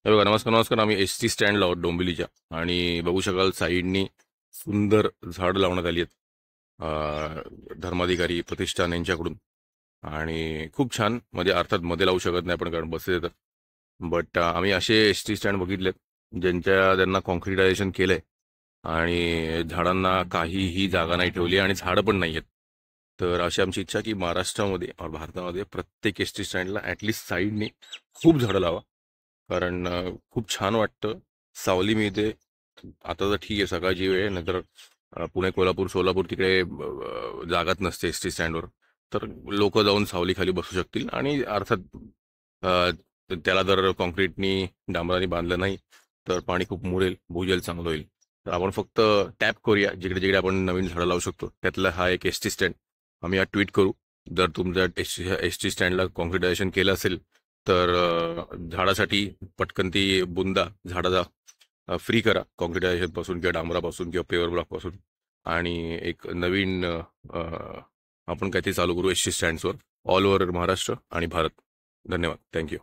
हे बघा, नमस्कार नमस्कार. आम्ही एस टी स्टँडला आहोत डोंबिवलीच्या. आणि बघू शकाल साईडनी सुंदर झाड लावण्यात आली आहेत धर्माधिकारी प्रतिष्ठान यांच्याकडून. आणि खूप छान, म्हणजे अर्थात मध्ये लावू शकत नाही आपण कारण बसेस येतात. बट आम्ही असे एस टी स्टँड बघितलेत त्यांना कॉन्क्रिटायझेशन केलंय आणि झाडांना काहीही जागा नाही ठेवली आणि झाडं पण नाही आहेत. तर अशी आमची इच्छा की महाराष्ट्रामध्ये और भारतामध्ये प्रत्येक एस टी स्टँडला ॲटलिस्ट साईडनी खूप झाडं लावा. कारण खूप छान वाटतं, सावली मिळते. आता तर ठीक आहे, सकाळची वेळ आहे, नाहीतर पुणे, कोल्हापूर, सोलापूर तिकडे जागाच नसते एस टी स्टँडवर. तर लोक जाऊन सावलीखाली बसू शकतील आणि अर्थात अ, त्याला जर कॉन्क्रीटनी डांबराने बांधलं नाही तर पाणी खूप मुरेल, भूजल चांगलं होईल. तर आपण फक्त टॅप करूया जिकडे जिकडे आपण नवीन झाडं लावू शकतो. त्यातला हा एक एस टी स्टँड आम्ही या ट्विट करू. जर तुमच्या एस टी स्टँडला कॉन्क्रिटायझेशन केलं असेल तर झाडासाठी पटकन ती बुंदा झाडाचा फ्री करा, कॉन्क्रिटायझेशन पासून किंवा डांबरापासून किंवा पेवर ब्लॉक पासून. आणि एक नवीन आपण काय ते चालू करू एस टी स्टँड्सवर ऑल ओव्हर महाराष्ट्र आणि भारत. धन्यवाद. थँक्यू.